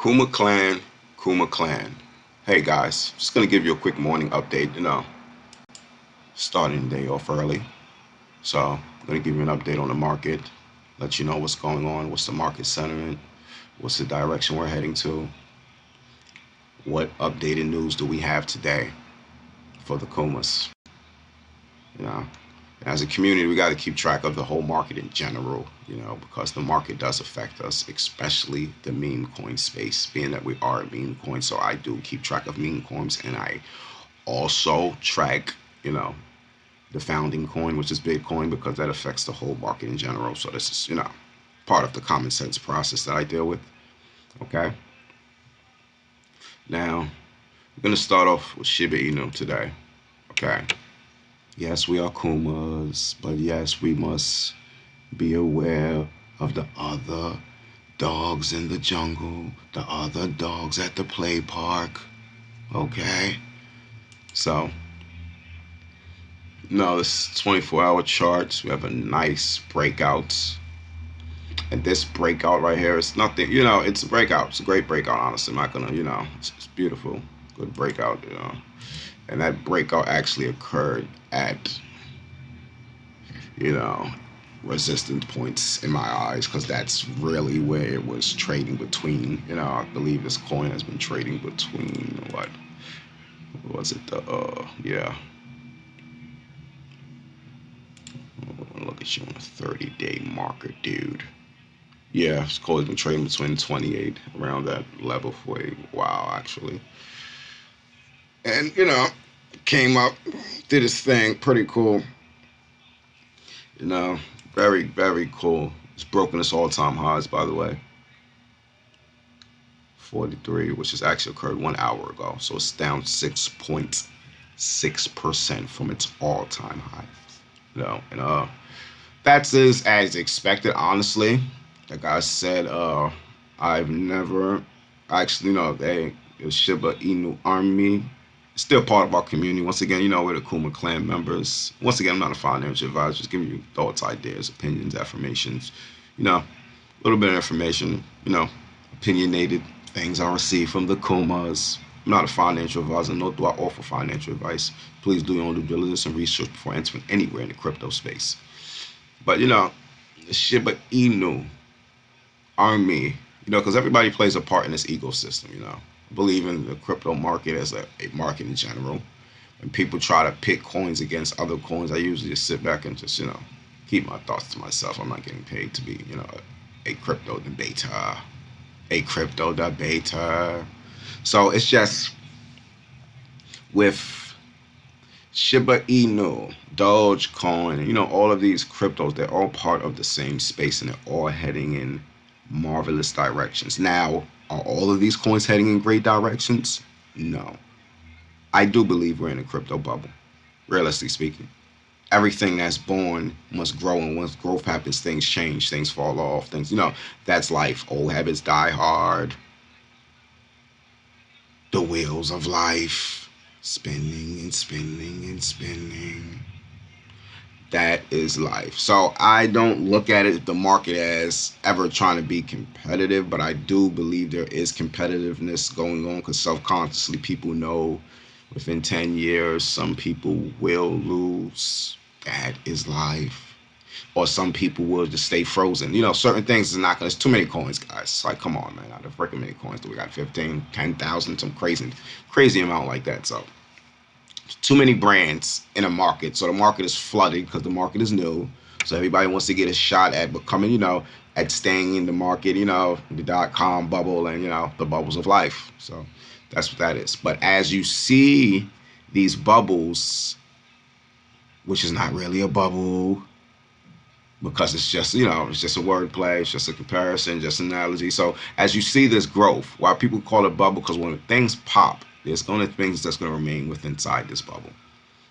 Kuma Klan, Kuma Klan. Hey guys, just gonna give you a quick morning update. Starting the day off early. So I'm gonna give you an update on the market, let you know what's going on, what's the market sentiment, what's the direction we're heading to, what updated news do we have today for the Kumas. You know, as a community, we got to keep track of the whole market in general, because the market does affect us, especially the meme coin space, being that we are a meme coin. So I do keep track of meme coins, and I also track, the founding coin, which is Bitcoin, because that affects the whole market in general. So this is, part of the common sense process that I deal with. Okay. Now, we're going to start off with Shiba Inu today. Okay. Yes, we are Kumas, but yes, we must be aware of the other dogs in the jungle, the other dogs at the play park. Okay? So, no, this 24-hour charts, we have a nice breakout. And this breakout right here is nothing, it's a breakout. It's a great breakout, honestly. I'm not gonna, it's beautiful. Good breakout, And that breakout actually occurred at, you know, resistance points in my eyes, because that's really where it was trading between. I believe this coin has been trading between what was it? Yeah. Look at you on a 30-day marker, dude. Yeah, this coin's been trading between 28 around that level for a while, actually. And came up, did his thing, pretty cool. Very, very cool. It's broken its all-time highs, by the way. 43, which has actually occurred 1 hour ago. So it's down 6.6% from its all-time high. And that's as expected, honestly. Like I said, I've never actually, the Shiba Inu Army, still part of our community. Once again, we're the Kuma Clan members. Once again, I'm not a financial advisor, just giving you thoughts, ideas, opinions, affirmations, a little bit of information, opinionated things I receive from the Kumas. I'm not a financial advisor, nor do I offer financial advice. Please do your own due diligence and research before entering anywhere in the crypto space. But the Shiba Inu Army, because everybody plays a part in this ecosystem. I believe in the crypto market as a market in general. When people try to pit coins against other coins, I usually just sit back and just, keep my thoughts to myself. I'm not getting paid to be, a crypto debater. A crypto debater. So it's just with Shiba Inu, Dogecoin, all of these cryptos, they're all part of the same space, and they're all heading in marvelous directions. Now, are all of these coins heading in great directions? No. I do believe we're in a crypto bubble, realistically speaking. Everything that's born must grow, and once growth happens, things change, things fall off, that's life. Old habits die hard. The wheels of life, spinning and spinning and spinning. That is life. So I don't look at it, the market, as ever trying to be competitive, but I do believe there is competitiveness going on, because self-consciously people know within 10 years some people will lose. That is life. Or some people will just stay frozen. Certain things is not going to, there's too many coins, guys. It's like, come on, man. Out of freaking many coins do we got? 15, 10,000, some crazy amount like that. So too many brands in a market. So the market is flooded because the market is new. So everybody wants to get a shot at becoming, at staying in the market, the .com bubble and, the bubbles of life. So that's what that is. But as you see these bubbles, which is not really a bubble, because it's just, it's just a wordplay, it's just a comparison, just an analogy. So as you see this growth, why people call it bubble, because when things pop, there's going to things that's going to remain within inside this bubble.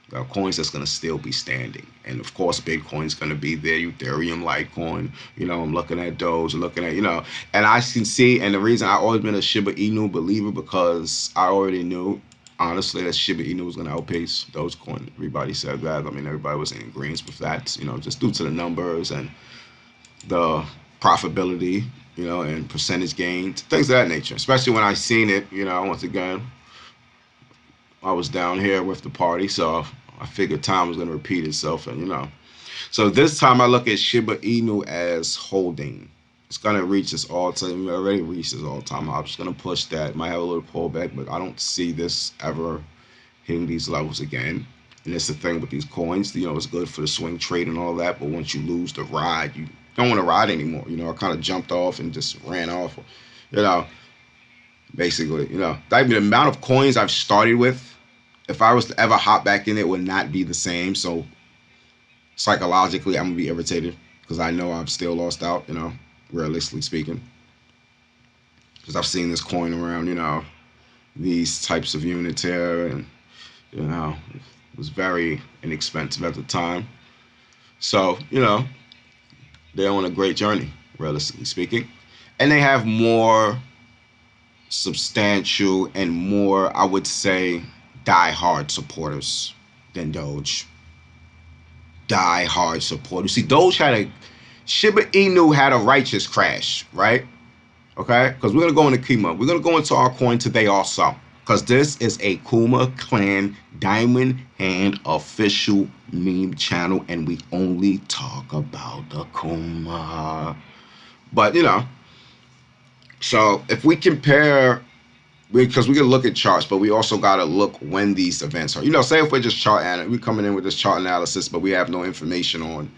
There are coins that's going to still be standing. And of course, Bitcoin's going to be there, Ethereum, Litecoin, I'm looking at Doge, looking at, and I can see, and the reason I've always been a Shiba Inu believer, because I already knew, honestly, that Shiba Inu was going to outpace Dogecoin. Everybody said that. I mean, everybody was in agreement with that, just due to the numbers and the profitability. and percentage gains, things of that nature. Especially when I seen it, once again, I was down here with the party, so I figured time was going to repeat itself, and So this time I look at Shiba Inu as holding. It's gonna reach its all time. It already reached its all time. I'm just gonna push that. Might have a little pullback, but I don't see this ever hitting these levels again. And that's the thing with these coins. It's good for the swing trade and all that. But once you lose the ride, you don't want to ride anymore. I kind of jumped off and just ran off. You know, basically, the amount of coins I've started with, if I was to ever hop back in, it would not be the same. So psychologically, I'm gonna be irritated because I know I've still lost out. Realistically speaking, because I've seen this coin around. These types of units here, and it was very inexpensive at the time. So they're on a great journey, realistically speaking, and they have more substantial and more, I would say, die-hard supporters than Doge. Die-hard supporters. See, Shiba Inu had a righteous crash, right? Okay? Because we're going to go into Kuma. We're going to go into our coin today also. Because this is a Kuma Klan Diamond Hand official meme channel. And we only talk about the Kuma. But, so if we compare, because we can look at charts, but we also got to look when these events are. Say if we're just we're coming in with this chart analysis, but we have no information on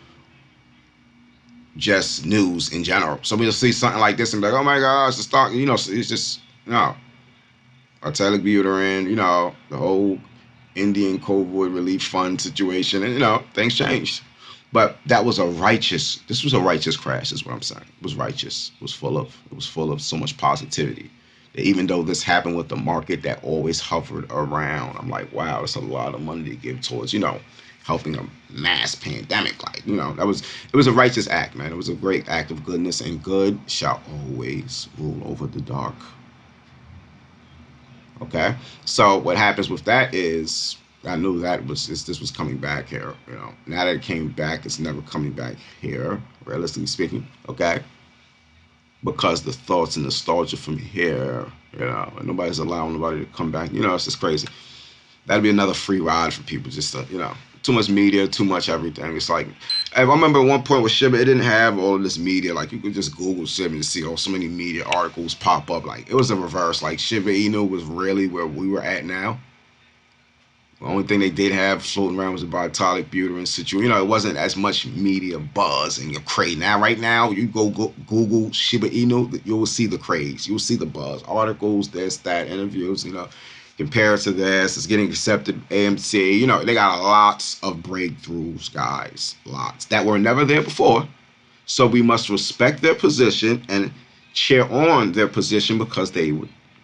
just news in general. So we'll see something like this and be like, oh my gosh, the stock, it's just, Italic Buterin, the whole Indian COVID relief fund situation, and, things changed. But this was a righteous crash, is what I'm saying. It was righteous. It was full of so much positivity. That even though this happened with the market that always hovered around, I'm like, wow, it's a lot of money to give towards, helping a mass pandemic. Like, it was a righteous act, man. It was a great act of goodness, and good shall always rule over the dark. Okay, so what happens with that is I knew this was coming back here. Now that it came back, it's never coming back here, realistically speaking. Okay, because the thoughts and nostalgia from here, and nobody's allowing nobody to come back. It's just crazy. That'd be another free ride for people. Just to, too much media, too much everything. It's like, I remember at one point with Shiba, it didn't have all of this media. Like, you could just Google Shiba and see so many media articles pop up. Like, it was a reverse. Like, Shiba Inu was really where we were at now. The only thing they did have floating around was the Vitalik Buterin situation. It wasn't as much media buzz and your craze. Now, right now, you go Google Shiba Inu, you will see the craze. You'll see the buzz. Articles, this, that, interviews, compared to this, it's getting accepted, AMC. They got lots of breakthroughs, guys. Lots. That were never there before. So we must respect their position and cheer on their position because they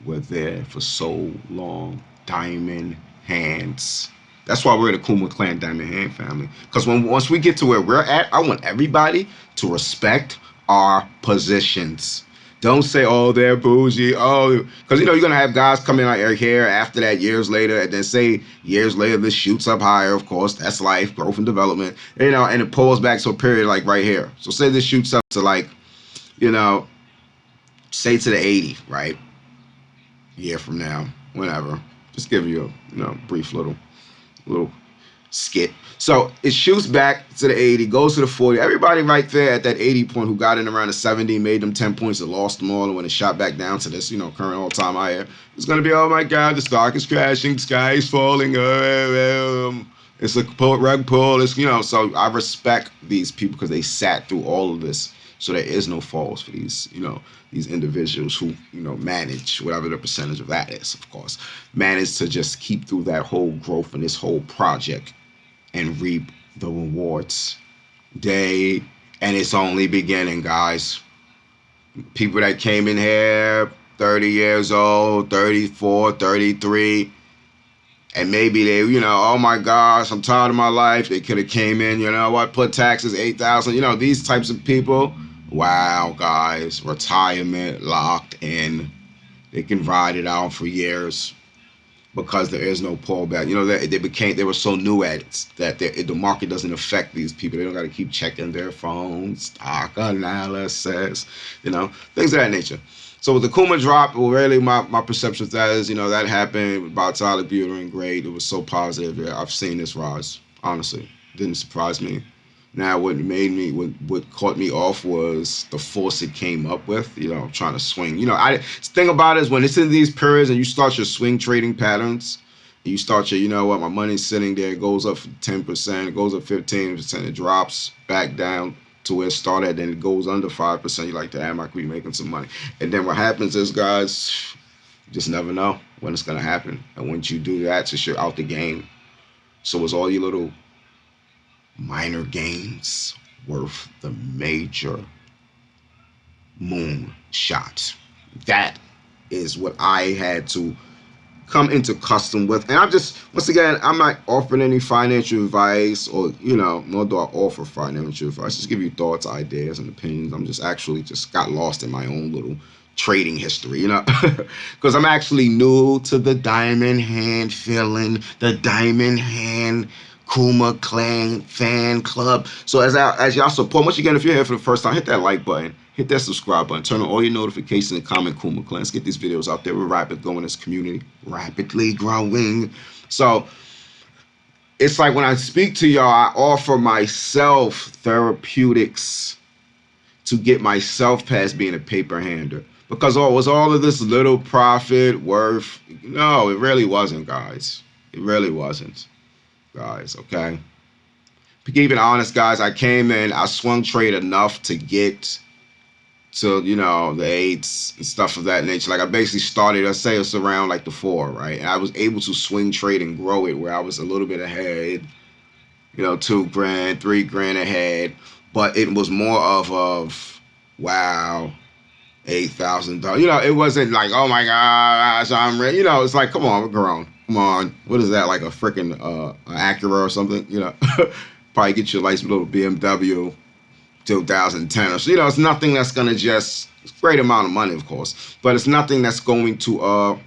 were there for so long. Diamond hands. That's why we're the Kuma Klan Diamond Hand family. Because once we get to where we're at, I want everybody to respect our positions. Don't say, oh, they're bougie. Oh, because, you're going to have guys coming out here after that years later, and then say years later this shoots up higher. Of course, that's life, growth and development, and it pulls back to a period like right here. So say this shoots up to like, say to the 80, right? Year from now, whenever. Just give you a brief little skit. So it shoots back to the 80, goes to the 40. Everybody right there at that 80 point who got in around the 70, made them 10 points and lost them all. And when it shot back down to this, current all-time high, it's going to be, oh my God, the stock is crashing, the sky is falling. It's a rug pull. It's, so I respect these people because they sat through all of this. So there is no falls for these, these individuals who, manage, whatever the percentage of that is, of course, manage to just keep through that whole growth and this whole project and reap the rewards. And it's only beginning, guys. People that came in here 30 years old, 34, 33, and maybe they, oh my gosh, I'm tired of my life. They could have came in, put taxes, 8,000, these types of people. Wow, guys, retirement locked in. They can ride it out for years. because there is no pullback. You know, they were so new at it that the market doesn't affect these people. They don't got to keep checking their phones, stock analysis, you know, things of that nature. So with the Kuma drop, well, really my perception of that is, you know, that happened about Tyler Buterin, great. It was so positive. Yeah, I've seen this rise, honestly. Didn't surprise me. Now, what caught me off was the force it came up with. You know, trying to swing. You know, the thing about it is when it's in these periods and you start your swing trading patterns, you start your, you know what, my money's sitting there, it goes up 10%, it goes up 15%, it drops back down to where it started, then it goes under 5%. You're like, damn, I could be making some money. And then what happens is, guys, you just never know when it's gonna happen. And once you do that, it's you're out the game. So it's all your little minor gains worth the major moon shot. That is what I had to come into custom with. And I'm just, once again, I'm not offering any financial advice or, you know, nor do I offer financial advice. Just give you thoughts, ideas, and opinions. I'm just actually just got lost in my own little trading history, you know, because I'm actually new to the diamond hand feeling, the diamond hand Kuma Klan fan club. So as y'all support, once again, if you're here for the first time, hit that like button, hit that subscribe button, turn on all your notifications, and comment Kuma Klan. Let's get these videos out there. We're rapidly growing this community, rapidly growing. So it's like when I speak to y'all, I offer myself therapeutics to get myself past being a paper hander. Because was all of this little profit worth? No, it really wasn't, guys. It really wasn't, guys, okay? To keep it honest, guys, I came in, I swung trade enough to get to, you know, the 8s and stuff of that nature. Like I basically started, let's say it's around like the 4, right? And I was able to swing trade and grow it where I was a little bit ahead, you know, $2,000, $3,000 ahead. But it was more of wow, $8,000. You know, it wasn't like, oh my gosh, I'm ready. You know, it's like, come on, we're grown. Come on. What is that? Like a freaking Acura or something? You know, probably get you a nice little BMW 2010 or so. You know, it's nothing that's going to just, it's a great amount of money, of course, but it's nothing that's going to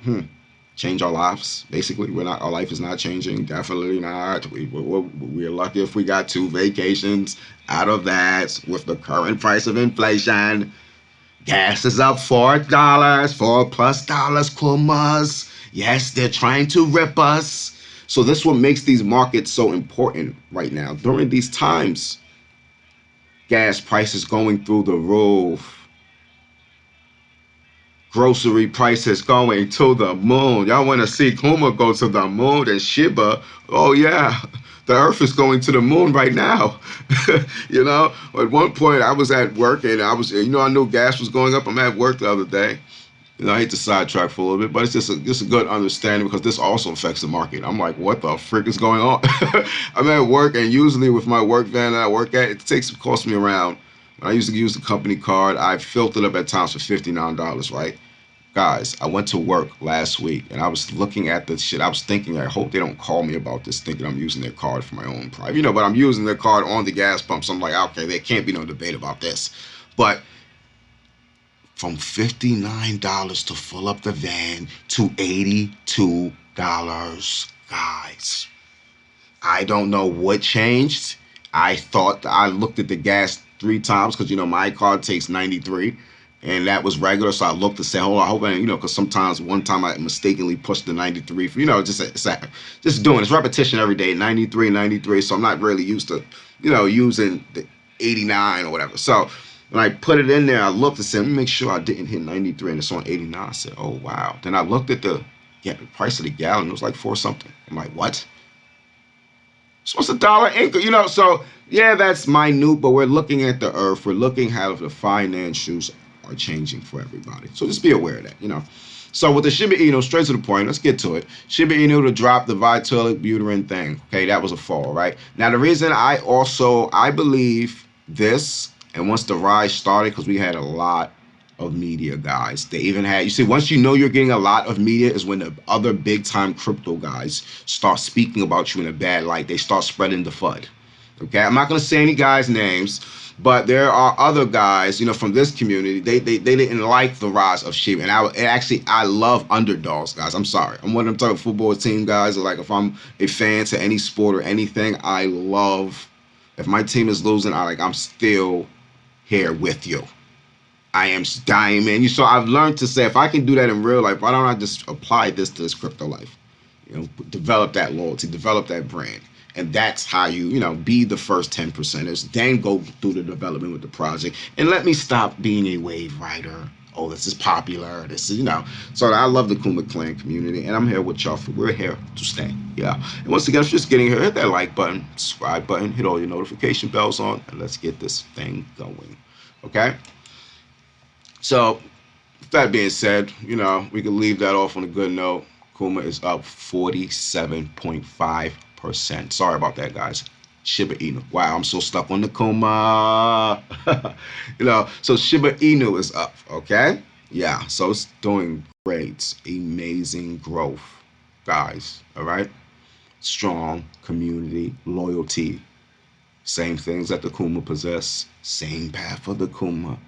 change our lives. Basically, our life is not changing. Definitely not. We're lucky if we got 2 vacations out of that with the current price of inflation. Gas is up $4, $4+ Kumas. Yes, they're trying to rip us. So this is what makes these markets so important right now. During these times, gas prices going through the roof. Grocery prices going to the moon. Y'all want to see Kuma go to the moon and Shiba? Oh yeah, the earth is going to the moon right now. You know, at one point I was at work and I knew gas was going up. I'm at work the other day. You know, I hate to sidetrack for a little bit, but it's just a good understanding because this also affects the market. I'm like, what the frick is going on? I'm at work, and usually with my work van that I work at, it costs me around, when I used to use the company card, I filled it up at times for $59, right? Guys, I went to work last week, and I was looking at this shit. I was thinking, I hope they don't call me about this, thinking I'm using their card for my own private. You know, but I'm using their card on the gas pump, so I'm like, okay, there can't be no debate about this. But from $59 to fill up the van to $82, guys. I don't know what changed. I looked at the gas 3 times because, you know, my card takes 93 and that was regular. So I looked to say, hold on, I hope I, you know, because sometimes one time I mistakenly pushed the 93 for, you know, just doing this repetition every day, 93. So I'm not really used to, you know, using the 89 or whatever. So when I put it in there, I looked and said, let me make sure I didn't hit 93 and it's on 89. I said, oh, wow. Then I looked at the price of the gallon. It was like 4 something. I'm like, what? So it's $1 income, you know? So, yeah, that's minute, but we're looking at the earth. We're looking how the financials are changing for everybody. So just be aware of that, you know? So with the Shiba Inu, straight to the point, let's get to it. Shiba Inu to drop the Vitalik Buterin thing. Okay, that was a fall, right? Now, the reason I believe this, and once the rise started, because we had a lot of media guys. They even had, you see, once you know you're getting a lot of media is when the other big time crypto guys start speaking about you in a bad light. They start spreading the FUD. Okay, I'm not gonna say any guys' names, but there are other guys, from this community. They didn't like the rise of Shiba, and I love underdogs, guys. I'm sorry, I'm one of them type of football team guys. Like if I'm a fan to any sport or anything, I love. If my team is losing, I'm still here with you. I am dying, man. So I've learned to say if I can do that in real life, why don't I just apply this to this crypto life? Develop that loyalty, develop that brand. And that's how be the first 10 percenters, then go through the development with the project. And let me stop being a wave rider. Oh, this is popular. This is. So I love the Kuma Clan community, and I'm here with y'all. We're here to stay. Yeah. And once again, if you're just getting here, hit that like button, subscribe button, hit all your notification bells on, and let's get this thing going. Okay? So, with that being said, we can leave that off on a good note. Kuma is up 47.5%. Sorry about that, guys. Shiba Inu. Wow, I'm so stuck on the Kuma. So Shiba Inu is up, okay? Yeah, so it's doing great. Amazing growth, guys, all right? Strong community loyalty. Same things that the Kuma possess. Same path for the Kuma.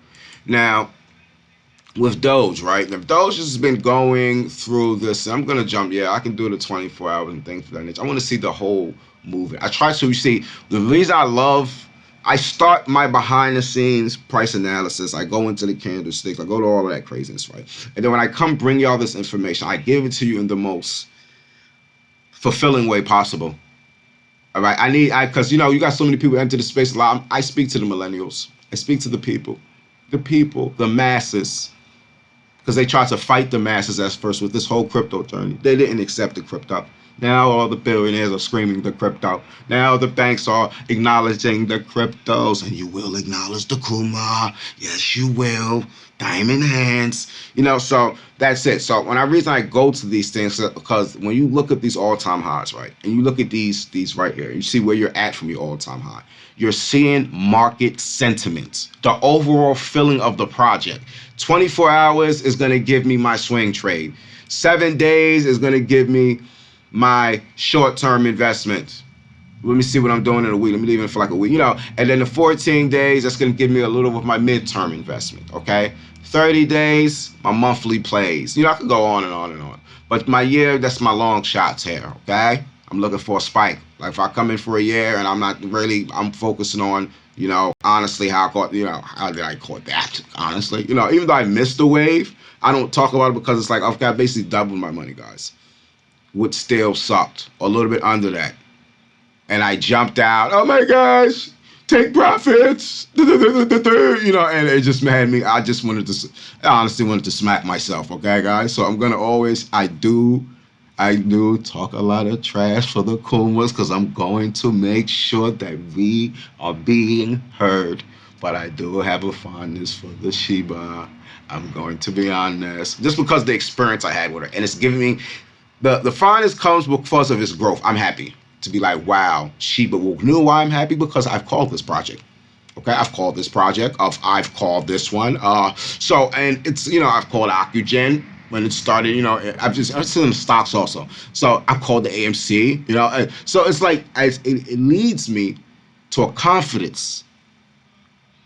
Now, with Doge, right? Now, Doge has been going through this. I'm gonna jump. Yeah, I can do the 24 hours and things for that nature. I want to see the whole movement. I try to see the reason I start my behind the scenes price analysis. I go into the candlesticks. I go to all of that craziness, right? And then when I come bring y'all this information, I give it to you in the most fulfilling way possible. All right. Because you got so many people enter the space a lot. I speak to the millennials. I speak to the people, the masses, because they tried to fight the masses at first with this whole crypto journey. They didn't accept the crypto. Now all the billionaires are screaming the crypto. Now the banks are acknowledging the cryptos, and you will acknowledge the Kuma. Yes, you will. Diamond hands. So that's it. So reason I go to these things, because when you look at these all-time highs, right, and you look at these right here, you see where you're at from your all-time high. You're seeing market sentiment, the overall feeling of the project. 24 hours is going to give me my swing trade. 7 days is going to give me my short-term investment. Let me see what I'm doing in a week. Let me leave it for like a week, And then the 14 days, that's going to give me a little of my midterm investment, okay? 30 days, my monthly plays. I could go on and on and on. But my year, that's my long shots here, okay? I'm looking for a spike. Like if I come in for a year and I'm focusing on, honestly, how did I caught that? Honestly, even though I missed the wave, I don't talk about it because it's like I've got basically doubled my money, guys. Which still sucked a little bit under that. And I jumped out. Oh my gosh, take profits. And it just made me, I honestly wanted to smack myself, okay, guys? So I'm going to always, I do talk a lot of trash for the Kumas because I'm going to make sure that we are being heard. But I do have a fondness for the Shiba. I'm going to be honest. Just because the experience I had with her. And it's giving me, the fondness comes because of its growth. I'm happy to be like, wow, Shiba. Well, you know why I'm happy? Because I've called this project. Okay, I've called this project. I've called this one. And it's, I've called Ocugen when it started. I've seen the stocks also. So I called the AMC. So it's like it leads me to a confidence.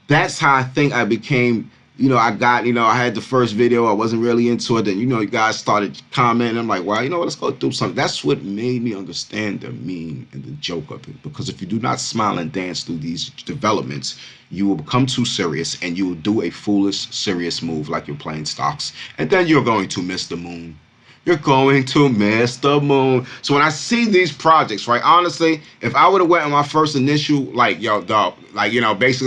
That's how I think I became. I got, I had the first video. I wasn't really into it. Then, you guys started commenting. I'm like, well, let's go do something. That's what made me understand the meme and the joke of it. Because if you do not smile and dance through these developments, you will become too serious and you will do a foolish, serious move like you're playing stocks. And then you're going to miss the moon. You're going to miss the moon. So when I see these projects, right, honestly, if I would have went on my first initial, basically,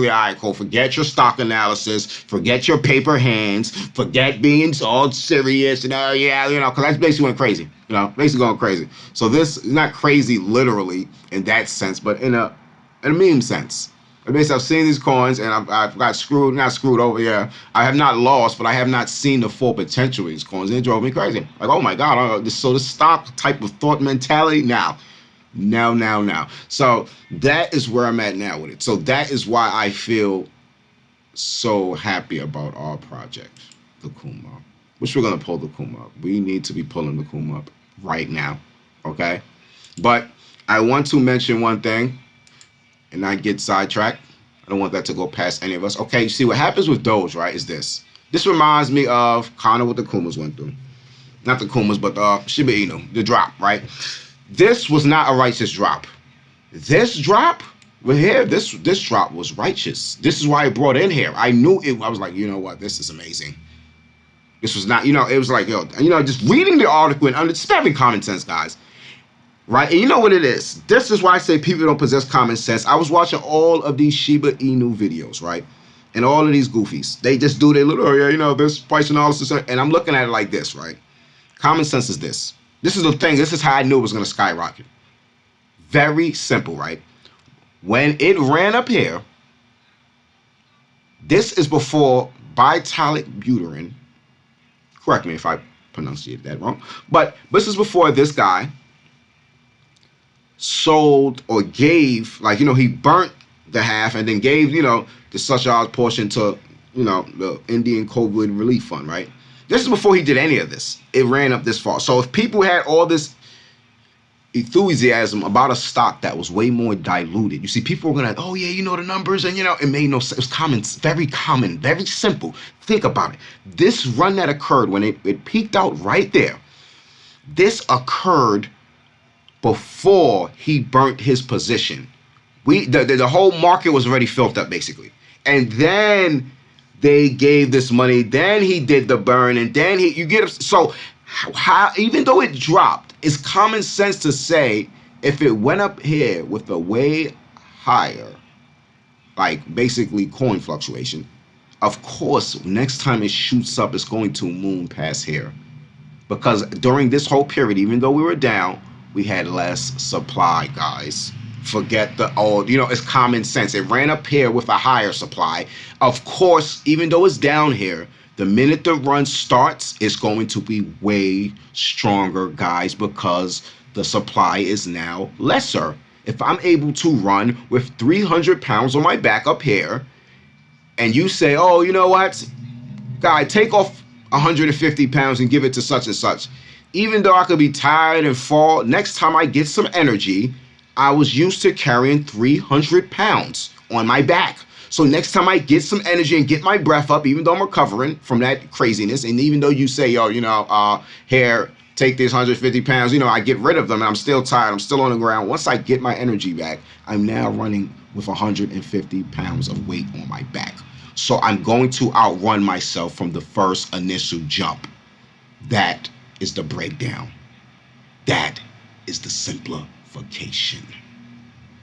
all right, cool, forget your stock analysis, forget your paper hands, forget being all serious, because that's basically went crazy, basically going crazy. So this is not crazy literally in that sense, but in a meme sense. Basically, I've seen these coins and I've got not screwed over. Yeah, I have not lost, but I have not seen the full potential of these coins. And it drove me crazy. Like, oh my God, so the stock type of thought mentality now. So that is where I'm at now with it. So that is why I feel so happy about our project, the Kuma, which we're going to pull the Kuma up. We need to be pulling the Kuma up right now. Okay. But I want to mention one thing. and not get sidetracked. I don't want that to go past any of us. Okay, you see what happens with Doge, right? Is this? This reminds me of kind of what the Kumas went through. Not the Kumas, but Shiba Inu, the drop, right? This was not a righteous drop. This drop right here, this drop was righteous. This is why I brought in here. I knew it. I was like, you know what? This is amazing. This was not, it was like, just reading the article and just having common sense, guys. Right? And you know what it is? This is why I say people don't possess common sense. I was watching all of these Shiba Inu videos, right? And all of these goofies. They just do their little, this price analysis. And I'm looking at it like this, right? Common sense is this. This is the thing. This is how I knew it was going to skyrocket. Very simple, right? When it ran up here, this is before bitalic butyrene. Correct me if I pronunciate that wrong. But this is before this guy sold or gave, he burnt the half and then gave, the such portion to, the Indian COVID Relief Fund, right? This is before he did any of this. It ran up this far. So if people had all this enthusiasm about a stock that was way more diluted, you see, people were gonna, oh yeah, the numbers, and it made no sense. It was common, very simple. Think about it. This run that occurred when it peaked out right there, this occurred before he burnt his position. The whole market was already filled up, basically. And then they gave this money, then he did the burn, and then so how, even though it dropped, it's common sense to say if it went up here with a way higher, like basically coin fluctuation, of course, next time it shoots up, it's going to moon past here. Because during this whole period, even though we were down, we had less supply, guys. Forget the old, it's common sense. It ran up here with a higher supply. Of course, even though it's down here, the minute the run starts, it's going to be way stronger, guys, because the supply is now lesser. If I'm able to run with 300 pounds on my back up here, and you say, oh, you know what, guy, take off 150 pounds and give it to such and such. Even though I could be tired and fall, next time I get some energy, I was used to carrying 300 pounds on my back. So next time I get some energy and get my breath up, even though I'm recovering from that craziness, and even though you say, yo, here, take this 150 pounds, I get rid of them and I'm still tired, I'm still on the ground. Once I get my energy back, I'm now running with 150 pounds of weight on my back. So I'm going to outrun myself from the first initial jump. That is the breakdown. That is the simplification.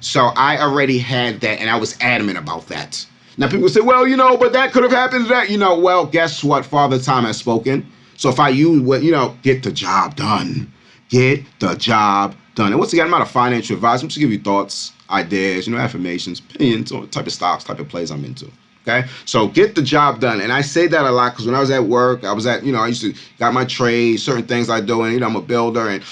So I already had that, and I was adamant about that. Now people say, well, but that could have happened. Well, guess what? Father Time has spoken. So if I use what, get the job done. Get the job done. And once again, I'm not a financial advisor. I'm just give you thoughts, ideas, affirmations, opinions on the type of stocks, type of plays I'm into. Okay, so get the job done. And I say that a lot because when I was at work, I was at, I used to got my trade, certain things I do, and I'm a builder. And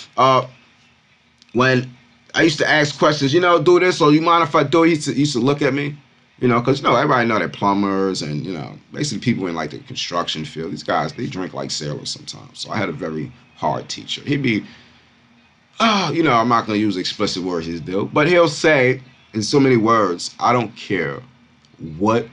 when I used to ask questions, do this, or you mind if I do it? He used to look at me, because everybody know they're plumbers and basically people in like the construction field. These guys, they drink like sailors sometimes. So I had a very hard teacher. He'd be, I'm not gonna use explicit words he's do, but he'll say in so many words, I don't care what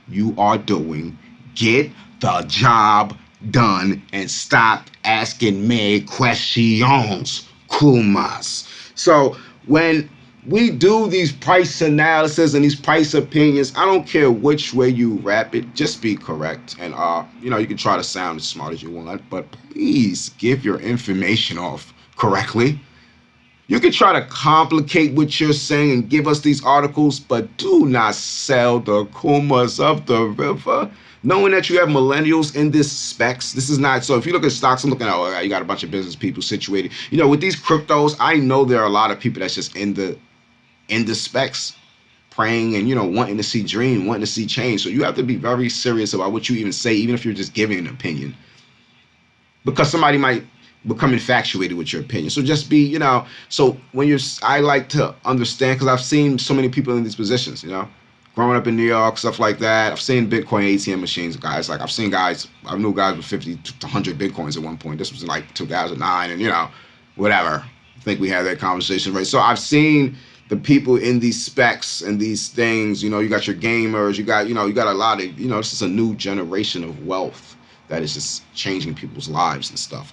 you are doing, get the job done and stop asking me questions, Kumas. So when we do these price analysis and these price opinions, I don't care which way you wrap it, just be correct. And you can try to sound as smart as you want, but please give your information off correctly. You can try to complicate what you're saying and give us these articles, but do not sell the Kumas of the river. Knowing that you have millennials in this specs, this is not, so if you look at stocks, I'm looking at, you got a bunch of business people situated. With these cryptos, I know there are a lot of people that's just in the specs, praying and, wanting to see dream, wanting to see change. So you have to be very serious about what you even say, even if you're just giving an opinion. Because somebody might become infatuated with your opinion. So just be, so when I like to understand, because I've seen so many people in these positions, growing up in New York, stuff like that. I've seen Bitcoin ATM machines, guys. Like I knew guys with 50 to 100 Bitcoins at one point. This was in like 2009 and, whatever. I think we had that conversation, right? So I've seen the people in these specs and these things, you got your gamers, you got a lot of, this is a new generation of wealth that is just changing people's lives and stuff.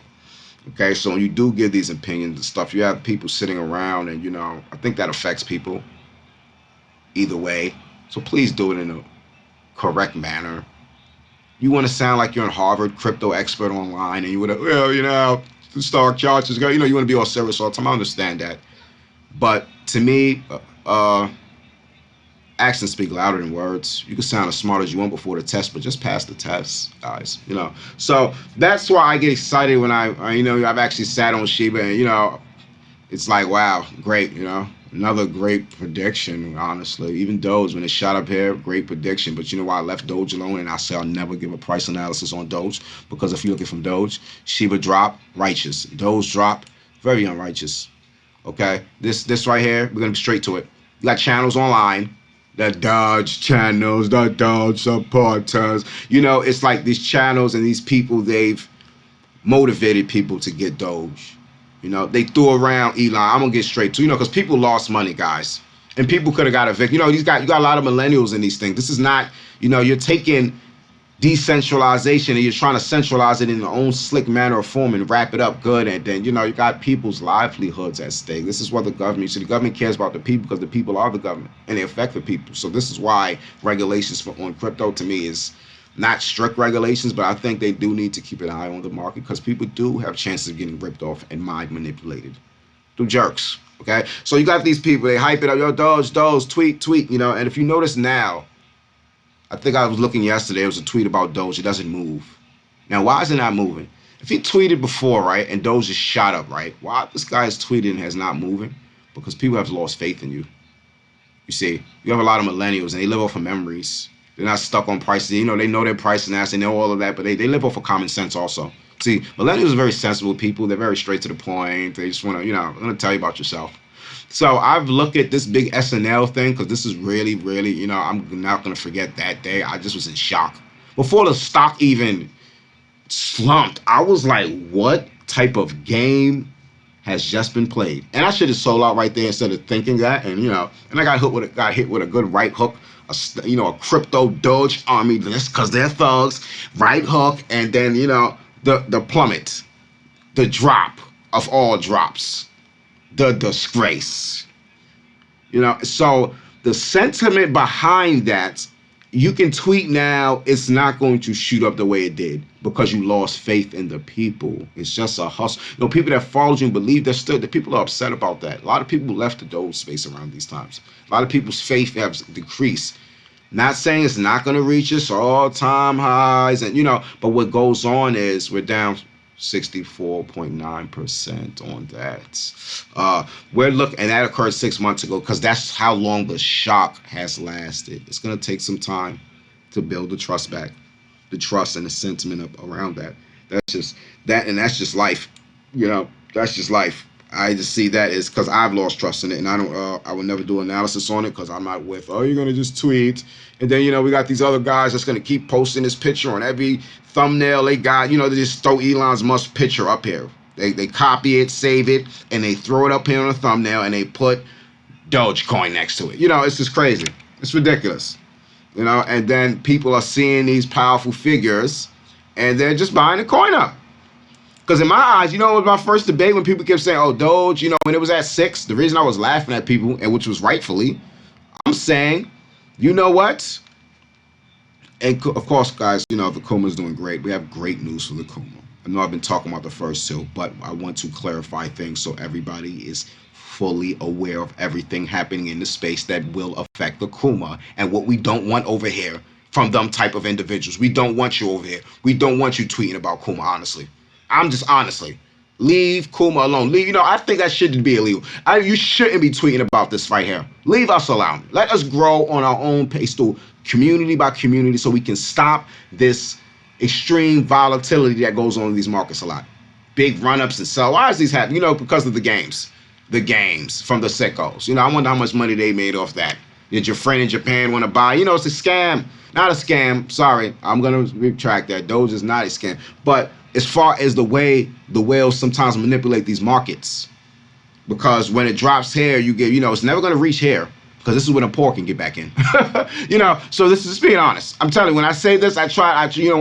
Okay, so when you do give these opinions and stuff, you have people sitting around, and I think that affects people either way. So please do it in a correct manner. You want to sound like you're a Harvard crypto expert online, and you want to, the stock charts is going, you want to be all serious all the time. I understand that, but to me, actions speak louder than words. You can sound as smart as you want before the test, but just pass the test, guys. So that's why I get excited when I've actually sat on Shiba, and it's like, wow, great. Another great prediction. Honestly, even Doge when it shot up here, great prediction. But you know why I left Doge alone, and I say I'll never give a price analysis on Doge, because if you look at from Doge, Shiba drop, righteous. Doge drop, very unrighteous. Okay, this right here, we're gonna be straight to it. You got channels online, the Dodge channels, the Dodge supporters. It's like these channels and these people, they've motivated people to get Doge. They threw around Elon. I'm gonna get straight to, because people lost money, guys, and people could have got a victim. You got a lot of millennials in these things. This is not, you're taking decentralization and you're trying to centralize it in your own slick manner or form and wrap it up good, and then you got people's livelihoods at stake. This is what the government cares about the people, because the people are the government and they affect the people. So this is why regulations on crypto to me is not strict regulations, but I think they do need to keep an eye on the market, because people do have chances of getting ripped off and mind manipulated through jerks. Okay, so you got these people, they hype it up, yo, Doge, tweet, and if you notice now, I think I was looking yesterday, it was a tweet about Doge, it doesn't move. Now, why is it not moving? If he tweeted before, right, and Doge just shot up, right, why this guy is tweeting and has not moving? Because people have lost faith in you. You see, you have a lot of millennials, and they live off of memories. They're not stuck on prices. They know their price and ask, they know all of that, but they live off of common sense also. See, millennials are very sensible people. They're very straight to the point. They just want to, I'm going to tell you about yourself. So I've looked at this big SNL thing, because this is really, really, I'm not going to forget that day. I just was in shock. Before the stock even slumped, I was like, what type of game has just been played? And I should have sold out right there instead of thinking that. And, and I got hit with a good right hook, a crypto Doge army list, because they're thugs, right hook, and then, the plummet, the drop of all drops, the disgrace. So the sentiment behind that, you can tweet now, it's not going to shoot up the way it did, because you lost faith in the people. It's just a hustle. People that followed you and believe the people are upset about that. A lot of people left the Doge space around these times. A lot of people's faith has decreased. Not saying it's not going to reach its all-time highs, and but what goes on is we're down 64.9% on that. We're looking, and that occurred 6 months ago, because that's how long the shock has lasted. It's going to take some time to build the trust back, the trust and the sentiment around that. That's just that, and that's just life. That's just life. I just see that as, because I've lost trust in it, and I don't. I will never do analysis on it, because I'm not with, oh, you're gonna just tweet, and then we got these other guys that's gonna keep posting this picture on every thumbnail they got. They just throw Elon's Musk picture up here. They copy it, save it, and they throw it up here on a thumbnail, and they put Dogecoin next to it. It's just crazy. It's ridiculous. And then people are seeing these powerful figures, and they're just buying the coin up. Because in my eyes, it was my first debate when people kept saying, oh, Doge, when it was at 6, the reason I was laughing at people, and which was rightfully, I'm saying, you know what? And of course, guys, the Kuma's doing great. We have great news for the Kuma. I know I've been talking about the first two, but I want to clarify things so everybody is fully aware of everything happening in the space that will affect the Kuma and what we don't want over here from them type of individuals. We don't want you over here. We don't want you tweeting about Kuma, honestly. I'm just honestly, leave Kuma alone. I think that shouldn't be illegal. You shouldn't be tweeting about this right here. Leave us alone. Let us grow on our own pace, through community by community, so we can stop this extreme volatility that goes on in these markets a lot. Big run-ups and sell. Why is these happening? Because of the games. The games from the sickos. I wonder how much money they made off that. Did your friend in Japan want to buy? It's a scam. Not a scam. Sorry, I'm going to retract that. Doge is not a scam. But as far as the way the whales sometimes manipulate these markets, because when it drops here, you get, it's never going to reach here because this is when the poor can get back in. So this is just being honest. I'm telling you, when I say this, when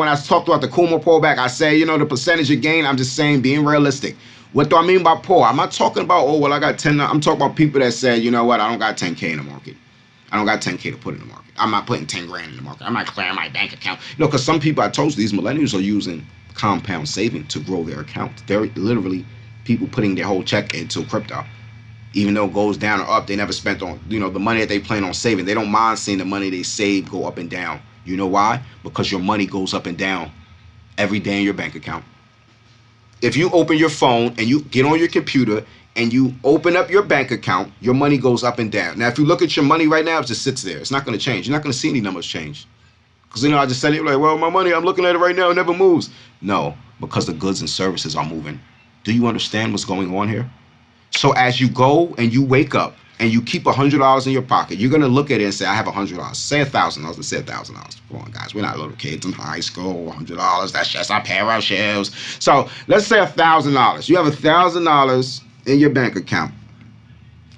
I talked about the Kuma pullback, I say, the percentage of gain, I'm just saying being realistic. What do I mean by poor? I'm not talking about, oh, well, I got 10. I'm talking about people that said, you know what, I don't got 10K in the market. I don't got 10K to put in the market. I'm not putting 10 grand in the market. I'm not clearing my bank account. Because some people, I told you, these millennials are using compound saving to grow their account. They're literally people putting their whole check into crypto. Even though it goes down or up, they never spent on, the money that they plan on saving. They don't mind seeing the money they save go up and down. You know why? Because your money goes up and down every day in your bank account. If you open your phone and you get on your computer and you open up your bank account, your money goes up and down. Now, if you look at your money right now, it just sits there. It's not going to change. You're not going to see any numbers change. Because, I just said it like, well, my money, I'm looking at it right now, it never moves. No, because the goods and services are moving. Do you understand what's going on here? So as you go and you wake up and you keep $100 in your pocket, you're gonna look at it and say, I have $100. Say $1,000. Let's say $1,000. Come on, guys. We're not little kids in high school. $100. That's just our pair of shelves. So let's say $1,000. You have $1,000 in your bank account.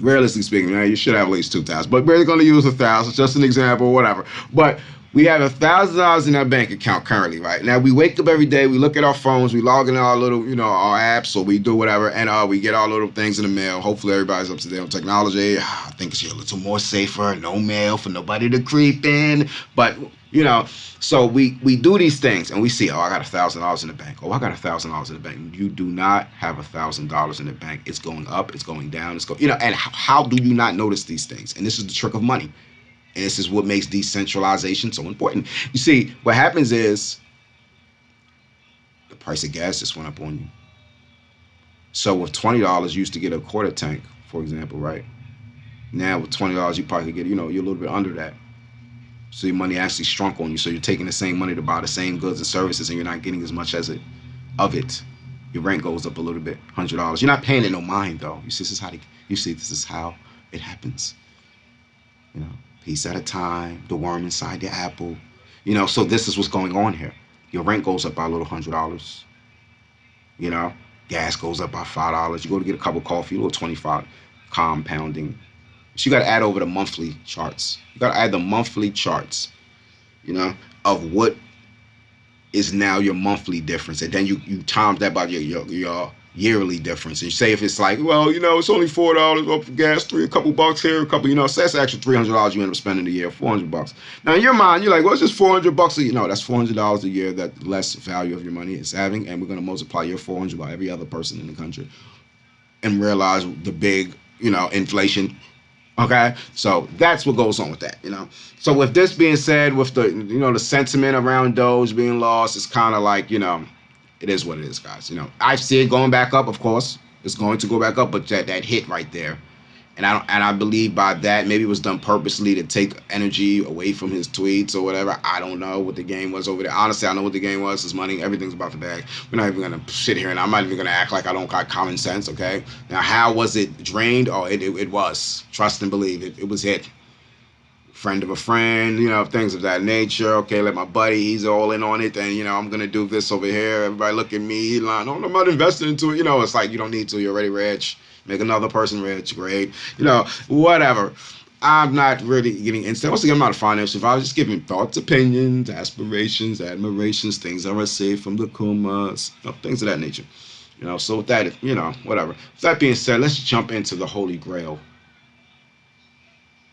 Realistically speaking, you should have at least 2,000. But we're gonna use 1,000, just an example, whatever. But we have $1,000 in our bank account currently, right? Now we wake up every day, we look at our phones, we log in our little, our apps, or we do whatever, and we get our little things in the mail. Hopefully everybody's up to date on technology. I think it's a little more safer, no mail for nobody to creep in. But so we do these things and we see, I got $1,000 in the bank. Oh, I got $1,000 in the bank. You do not have $1,000 in the bank. It's going up, it's going down, it's going, and how do you not notice these things? And this is the trick of money. And this is what makes decentralization so important. You see, what happens is the price of gas just went up on you. So with $20, you used to get a quarter tank, for example, right? Now with $20, you probably get, you're a little bit under that. So your money actually shrunk on you. So you're taking the same money to buy the same goods and services, and you're not getting as much of it. Your rent goes up a little bit, $100. You're not paying it no mind though. You see, this is how it happens. Piece at a time, the worm inside the apple. So this is what's going on here. Your rent goes up by a little $100. Gas goes up by $5. You go to get a cup of coffee, a little 25, compounding. So you got to add over the monthly charts. You got to add the monthly charts, of what is now your monthly difference. And then you times that by your yearly difference. And you say if it's like, well, it's only $4 up for gas, a couple bucks here, a couple, so that's actually $300 you end up spending a year, $400. Now in your mind, you're like, well, it's just $400 a year. No, that's $400 a year that less value of your money is having, and we're going to multiply your $400 by every other person in the country and realize the big, inflation. Okay, so that's what goes on with that, So with this being said, with the, the sentiment around Doge being lost, it's kind of like, it is what it is, guys. I see it going back up. Of course, it's going to go back up, but that hit right there, and I believe by that maybe it was done purposely to take energy away from his tweets or whatever. I don't know what the game was over there. Honestly, I know what the game was. It's money. Everything's about the bag. We're not even gonna sit here, and I'm not even gonna act like I don't got common sense. Okay. Now, how was it drained? Oh, it was. Trust and believe. It was hit. Friend of a friend, things of that nature. Okay, let my buddy, he's all in on it, and I'm gonna do this over here. Everybody look at me, like, no, I'm not investing into it. It's like you don't need to. You're already rich. Make another person rich, great. Whatever. I'm not really getting into. Once again, I'm not a financial advisor. Just giving thoughts, opinions, aspirations, admirations, things I receive from the Kumas, things of that nature. So with that, whatever. With that being said, let's jump into the Holy Grail.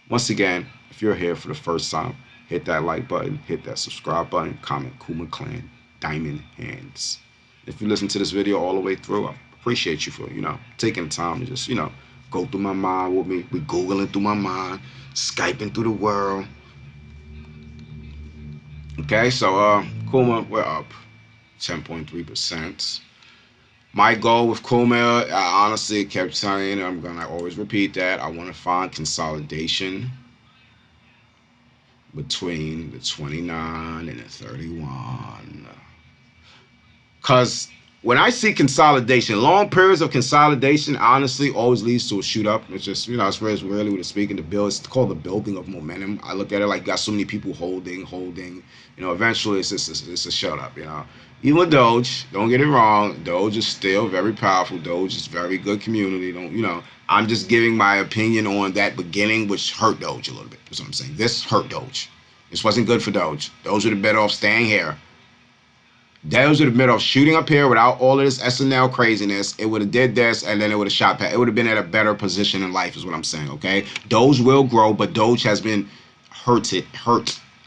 Once again, if you're here for the first time, hit that like button, hit that subscribe button, comment Kuma Klan, diamond hands. If you listen to this video all the way through, I appreciate you for, taking the time to just, go through my mind with me. We Googling through my mind, Skyping through the world. Okay, so Kuma, we're up 10.3%. My goal with Kuma, I honestly kept telling you, I'm going to always repeat that. I want to find consolidation between the 29 and the 31. Because when I see consolidation, long periods of consolidation, honestly, always leads to a shoot up. It's just, it's really what it's speaking to build. It's called the building of momentum. I look at it like got so many people holding. Eventually it's a shut up. Even with Doge, don't get it wrong. Doge is still very powerful. Doge is very good community. I'm just giving my opinion on that beginning, which hurt Doge a little bit. That's what I'm saying. This hurt Doge. This wasn't good for Doge. Doge would have better off staying here. Those would have been off shooting up here without all of this SNL craziness. It would have did this, and then it would have shot past. It would have been at a better position in life, is what I'm saying. Okay, Doge will grow, but Doge has been hurt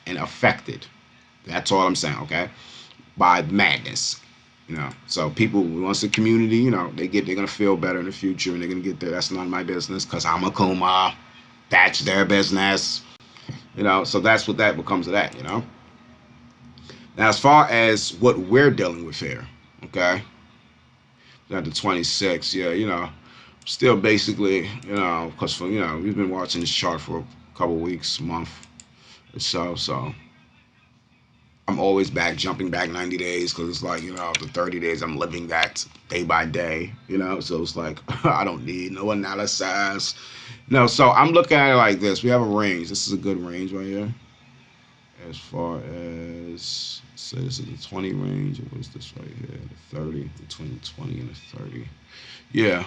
and affected. That's all I'm saying. Okay, by madness. So people, once the community, they're gonna feel better in the future, and they're gonna get there. That's none of my business, cause I'm a Kuma. That's their business. So that's what that becomes of that. Now, as far as what we're dealing with here, okay, at the 26, yeah, still basically, because we've been watching this chart for a couple weeks, month or so I'm always jumping back 90 days because it's like, the 30 days I'm living that day by day, so it's like, I don't need no analysis. No, so I'm looking at it like this. We have a range. This is a good range right here. As far as, say this is the 20 range, what is this right here? The 30, between the 20 and the 30. Yeah.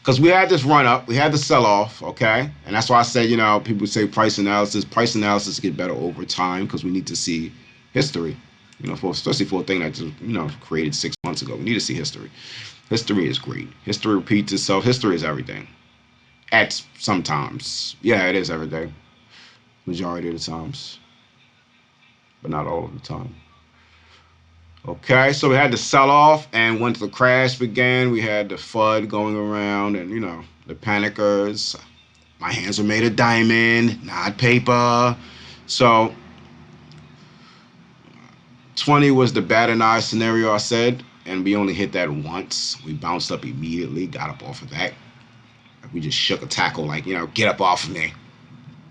Because we had this run up, we had the sell off, okay? And that's why I say, people say price analysis. Price analysis get better over time because we need to see history, especially for a thing that just, created 6 months ago. We need to see history. History is great. History repeats itself. History is everything. At sometimes. Yeah, it is everything. Majority of the times. But not all of the time. Okay, so we had the sell-off, and once the crash began, we had the FUD going around, and the panickers. My hands are made of diamond, not paper. So 20 was the bad and I scenario I said, and we only hit that once. We bounced up immediately, got up off of that. We just shook a tackle, like, get up off of me.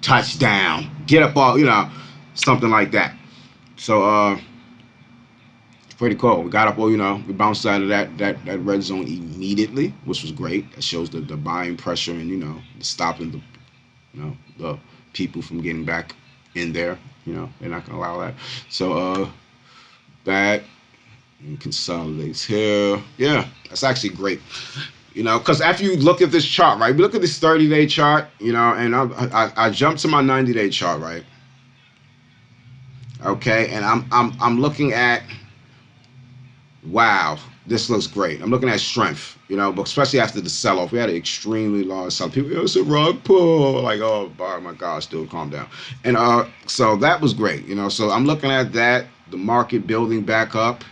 Touchdown. Get up off, something like that. So, pretty cool. We got up, we bounced out of that red zone immediately, which was great. That shows the buying pressure and, stopping the people from getting back in there. They're not going to allow that. So, that and consolidates here. Yeah, that's actually great. Because after you look at this chart, right? We look at this 30-day chart, and I jumped to my 90-day chart, right? Okay, and I'm looking at, wow, this looks great. I'm looking at strength, but especially after the sell-off, we had an extremely large sell. People, it's a rug pull, like, oh my gosh, dude, calm down. And so that was great, So I'm looking at that, the market building back up,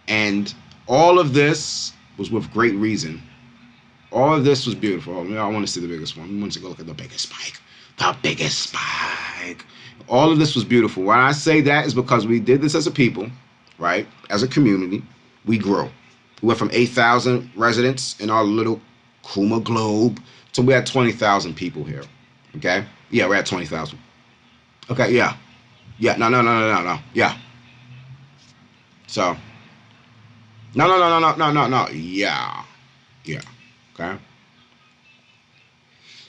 and all of this was with great reason. All of this was beautiful. I want to see the biggest one. We want to go look at the biggest spike. The biggest spike. All of this was beautiful. When I say that is because we did this as a people, right? As a community, we grew. We went from 8,000 residents in our little Kuma globe to we had 20,000 people here. Okay? Yeah, we're at 20,000. Okay, yeah. Yeah, no. Yeah. So, no. Yeah. Okay?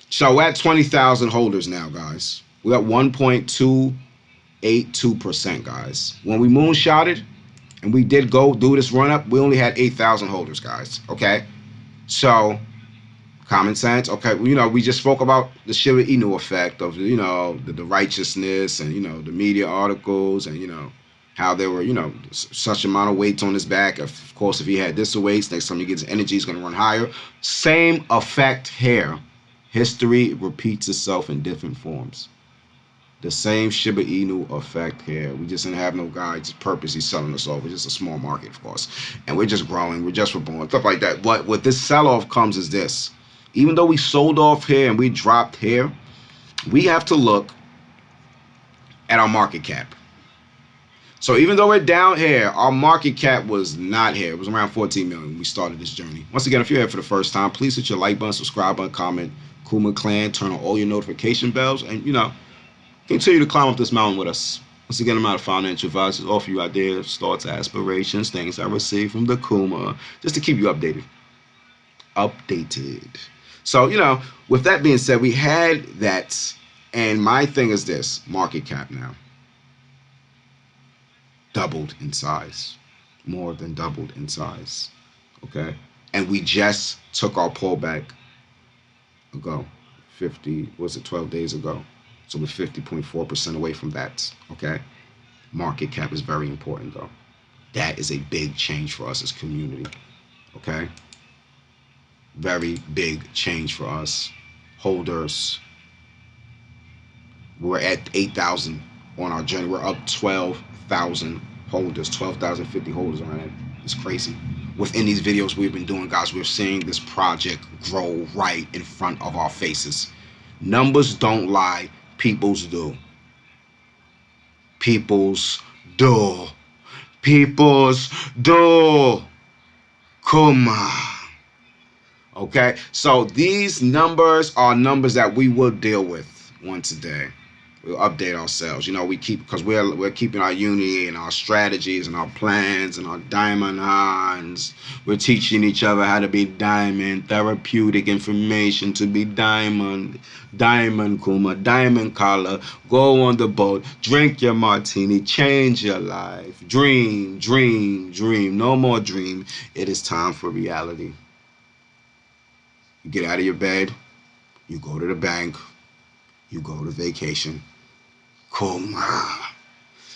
So we're at 20,000 holders now, guys. We're at 1.282%, guys. When we moonshotted and we did go do this run up, we only had 8,000 holders, guys. Okay? So, common sense. Okay, we just spoke about the Shiba Inu effect of, the righteousness and, the media articles and, how there were, such amount of weights on his back. Of course, if he had this weights, next time he gets energy, he's going to run higher. Same effect here. History repeats itself in different forms. The same Shiba Inu effect here. We just didn't have no guy just purposely selling us off. We're just a small market, of course. And we're just growing. We're just reborn. Stuff like that. But what this sell-off comes is this. Even though we sold off here and we dropped here, we have to look at our market cap. So even though we're down here, our market cap was not here. It was around 14 million when we started this journey. Once again, if you're here for the first time, please hit your like button, subscribe button, comment, Kuma Klan, turn on all your notification bells, and, continue to climb up this mountain with us. Once again, I'm not a financial advisor. Offer you ideas, thoughts, aspirations, things I receive from the Kuma, just to keep you updated. Updated. So, with that being said, we had that, and my thing is this: market cap now doubled in size, more than doubled in size. Okay, and we just took our pullback ago, 50 was it 12 days ago? So we're 50.4% away from that. Okay, market cap is very important though. That is a big change for us as community. Okay, very big change for us holders. We're at 8,000 on our journey. We're up 12,000 holders, 12,050 holders on it. It's crazy. Within these videos we've been doing, guys, we're seeing this project grow right in front of our faces. Numbers don't lie, people's do. People's do. People's do. Kuma. Okay, so these numbers are numbers that we will deal with once a day. We'll update ourselves. We keep because we're keeping our unity and our strategies and our plans and our diamond hands. We're teaching each other how to be diamond, therapeutic information to be diamond, diamond Kuma, diamond collar. Go on the boat, drink your martini, change your life, dream, dream, dream. No more dream. It is time for reality. You get out of your bed, you go to the bank, you go to vacation. Kuma.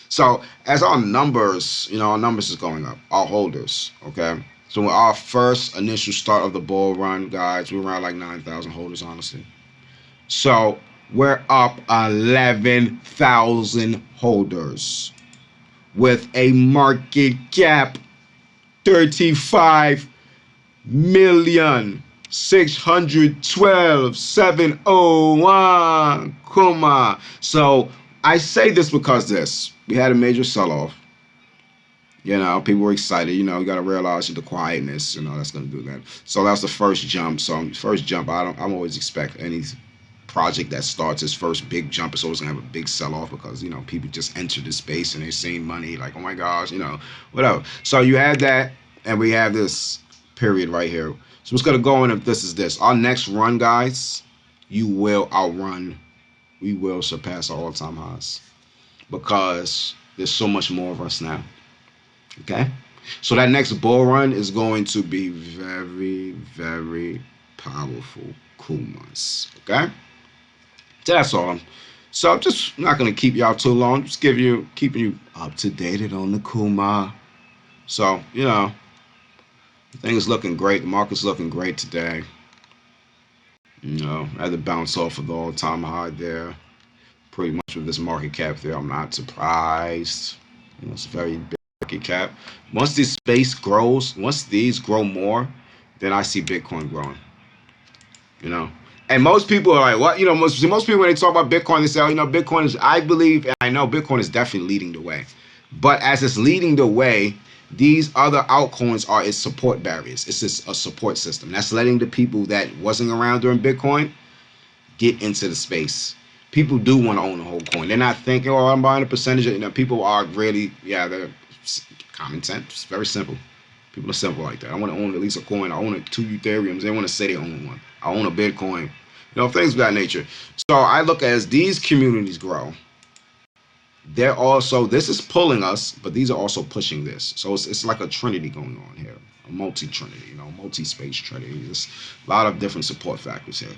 So as our numbers, our numbers is going up, our holders, okay? So with our first initial start of the bull run, guys, we were around like 9,000 holders, honestly. So we're up 11,000 holders with a market cap 35,612,701 Kuma. So I say this because we had a major sell-off. People were excited. You got to realize the quietness. That's going to do that. So that's the first jump. So first jump, I'm always expect any project that starts its first big jump is always gonna have a big sell-off because people just enter the space and they're seeing money like, oh my gosh, whatever. So you have that, and we have this period right here. So what's gonna go in if this is this? Our next run, guys, you will outrun. We will surpass our all-time highs because there's so much more of us now. Okay, so that next bull run is going to be very, very powerful Kumas. Okay. That's all. So I'm just not gonna keep y'all too long. Just keeping you up to date on the Kuma. So things looking great. The market's looking great today. I had to bounce off of the all-time high there. Pretty much with this market cap there, I'm not surprised. It's a very big market cap. Once this space grows, once these grow more, then I see Bitcoin growing. you know. And most people are like, what? Most people when they talk about Bitcoin, they say, oh, Bitcoin is. I believe, and I know Bitcoin is definitely leading the way. But as it's leading the way, these other altcoins are its support barriers. It's just a support system that's letting the people that wasn't around during Bitcoin get into the space. People do want to own a whole coin. They're not thinking, oh, I'm buying a percentage. People are really, they're common sense. It's very simple. People are simple like that. I want to own at least a coin. I own 2 Ethereums. They want to say they own one. I own a Bitcoin. Things of that nature. So I look as these communities grow. They're also, this is pulling us, but these are also pushing this. So it's like a trinity going on here. A multi-trinity, multi-space trinity. There's a lot of different support factors here.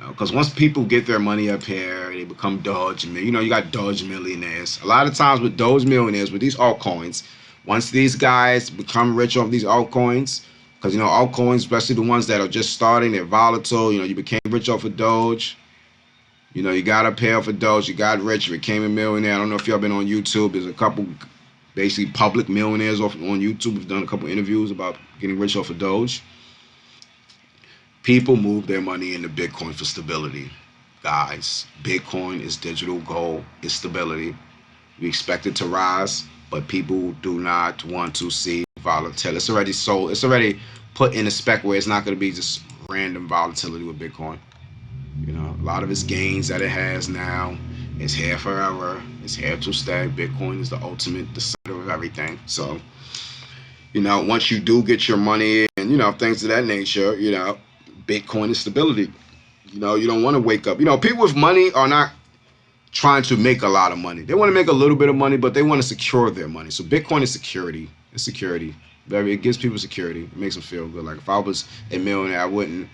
Because once people get their money up here, they become Doge. You got Doge millionaires. A lot of times with Doge millionaires, with these altcoins, once these guys become rich off these altcoins, because altcoins, especially the ones that are just starting, they're volatile. You became rich off of Doge. You got up here for Doge. You got rich. You became a millionaire. I don't know if y'all been on YouTube. There's a couple, basically public millionaires on YouTube. We've done a couple interviews about getting rich off of Doge. People move their money into Bitcoin for stability. Guys, Bitcoin is digital gold. It's stability. We expect it to rise, but people do not want to see volatility. It's already sold. It's already put in a spec where it's not going to be just random volatility with Bitcoin. A lot of its gains that it has now It's here forever. It's here to stay. Bitcoin is the ultimate decider of everything. So, once you do get your money and, things of that nature, Bitcoin is stability. You don't want to wake up. People with money are not trying to make a lot of money. They want to make a little bit of money, but they want to secure their money. So Bitcoin is security. It's security. It gives people security. It makes them feel good. Like if I was a millionaire, I wouldn't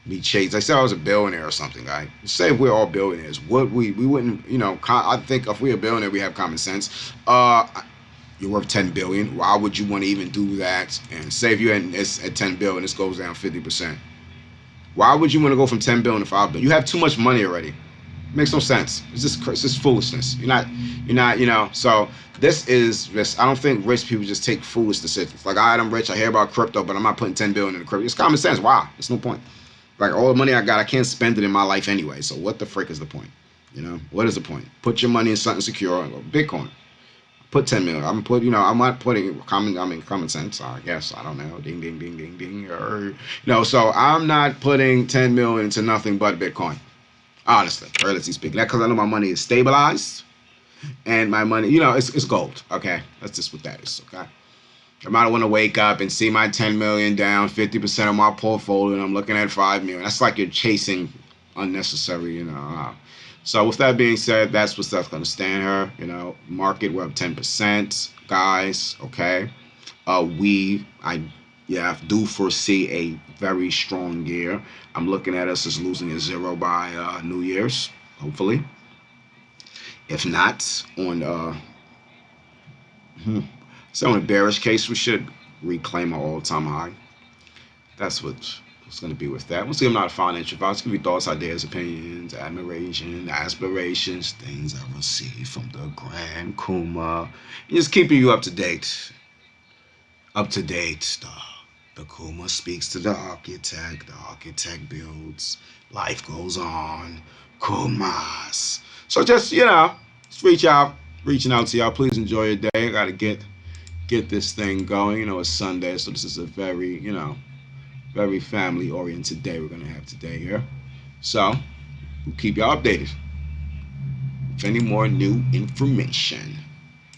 be chased. I said I was a billionaire or something, right? Say if we're all billionaires, we wouldn't, I think if we're a billionaire, we have common sense. You're worth 10 billion. Why would you want to even do that? And say if you're at 10 billion, this goes down 50%. Why would you want to go from 10 billion to 5 billion? You have too much money already. It makes no sense. It's just foolishness. You're not. So this is just. I don't think rich people just take foolish decisions. Like, all right, I'm rich. I hear about crypto, but I'm not putting 10 billion into crypto. It's common sense. Why? There's no point. Like all the money I got, I can't spend it in my life anyway. So what the frick is the point? What is the point? Put your money in something secure. Bitcoin. Put 10 million. I'm not putting common sense. I guess I don't know. Ding ding ding ding ding. So I'm not putting 10 million into nothing but Bitcoin. Honestly, realistically speaking, that because I know my money is stabilized and my money, it's gold. Okay, that's just what that is. Okay, I might want to wake up and see my 10 million down 50% of my portfolio, and I'm looking at 5 million. That's like you're chasing unnecessary, So with that being said, that's what's going to stand here. Market we're up 10%, guys. Okay, I do foresee a very strong year. I'm looking at us as losing a zero by New Year's, hopefully. If not, on a bearish case, we should reclaim our all-time high. That's what's going to be with that. Once again, I'm not a financial advisor. Give me thoughts, ideas, opinions, admiration, aspirations, things I receive from the Grand Kuma. And just keeping you up to date. Up to date. The Kuma speaks to the architect builds, life goes on, Kumas. So just reaching out to y'all. Please enjoy your day. I gotta get this thing going. It's Sunday, so this is a very, very family oriented day we're gonna have today here. So we'll keep y'all updated with any more new information.